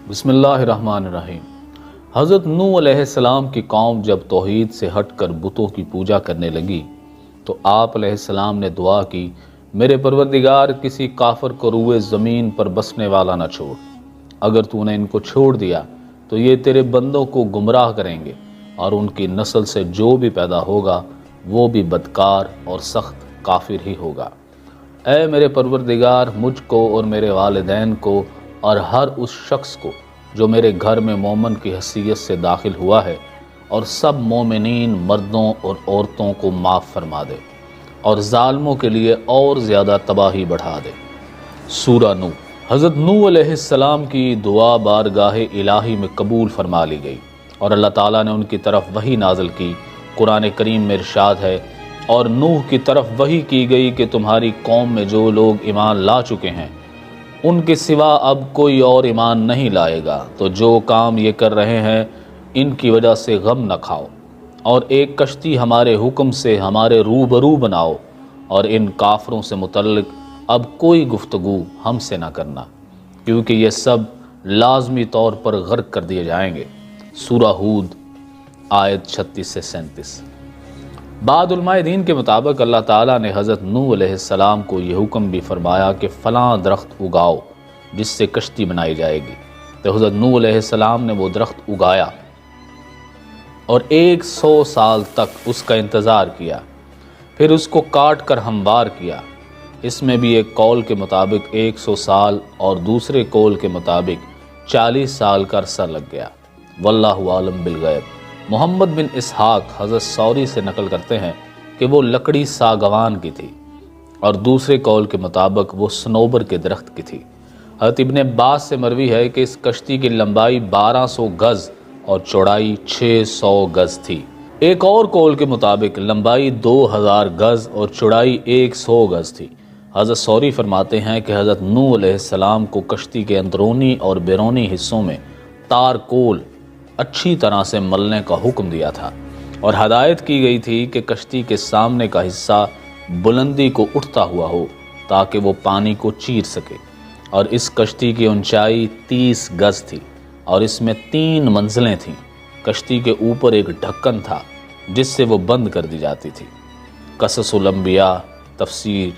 بسم اللہ الرحمن الرحیم۔ حضرت نوح علیہ السلام کی قوم جب توحید سے ہٹ کر بتوں کی پوجا کرنے لگی تو آپ علیہ السلام نے دعا کی، میرے پروردگار کسی کافر کو روئے زمین پر بسنے والا نہ چھوڑ، اگر تو نے ان کو چھوڑ دیا تو یہ تیرے بندوں کو گمراہ کریں گے اور ان کی نسل سے جو بھی پیدا ہوگا وہ بھی بدکار اور سخت کافر ہی ہوگا۔ اے میرے پروردگار، مجھ کو اور میرے والدین کو اور ہر اس شخص کو جو میرے گھر میں مومن کی حیثیت سے داخل ہوا ہے اور سب مومنین مردوں اور عورتوں کو معاف فرما دے اور ظالموں کے لیے اور زیادہ تباہی بڑھا دے۔ سورہ نوح۔ حضرت نوح علیہ السلام کی دعا بارگاہ الہی میں قبول فرما لی گئی اور اللہ تعالیٰ نے ان کی طرف وحی نازل کی۔ قرآن کریم میں ارشاد ہے، اور نوح کی طرف وحی کی گئی کہ تمہاری قوم میں جو لوگ ایمان لا چکے ہیں ان کے سوا اب کوئی اور ایمان نہیں لائے گا، تو جو کام یہ کر رہے ہیں ان کی وجہ سے غم نہ کھاؤ، اور ایک کشتی ہمارے حکم سے ہمارے روبرو بناؤ، اور ان کافروں سے متعلق اب کوئی گفتگو ہم سے نہ کرنا، کیونکہ یہ سب لازمی طور پر غرق کر دیے جائیں گے۔ سورہ ہود آیت 36 سے 37۔ بعض علماء دین کے مطابق اللہ تعالیٰ نے حضرت نوح علیہ السلام کو یہ حکم بھی فرمایا کہ فلاں درخت اگاؤ جس سے کشتی بنائی جائے گی، تو حضرت نوح علیہ السلام نے وہ درخت اگایا اور 100 سال تک اس کا انتظار کیا، پھر اس کو کاٹ کر ہموار کیا۔ اس میں بھی ایک قول کے مطابق 100 سال اور دوسرے قول کے مطابق 40 سال کا عرصہ لگ گیا۔ واللہ عالم بالغیب۔ محمد بن اسحاق حضرت ثوری سے نقل کرتے ہیں کہ وہ لکڑی ساگوان کی تھی، اور دوسرے قول کے مطابق وہ صنوبر کے درخت کی تھی۔ حضرت ابن عباس سے مروی ہے کہ اس کشتی کی لمبائی 1200 گز اور چوڑائی 600 گز تھی۔ ایک اور قول کے مطابق لمبائی 2000 گز اور چوڑائی 100 گز تھی۔ حضرت ثوری فرماتے ہیں کہ حضرت نوح علیہ السلام کو کشتی کے اندرونی اور بیرونی حصوں میں تارکول اچھی طرح سے ملنے کا حکم دیا تھا، اور ہدایت کی گئی تھی کہ کشتی کے سامنے کا حصہ بلندی کو اٹھتا ہوا ہو تاکہ وہ پانی کو چیر سکے، اور اس کشتی کی اونچائی 30 گز تھی اور اس میں 3 منزلیں تھیں۔ کشتی کے اوپر ایک ڈھکن تھا جس سے وہ بند کر دی جاتی تھی۔ قصص الانبیاء، تفسیر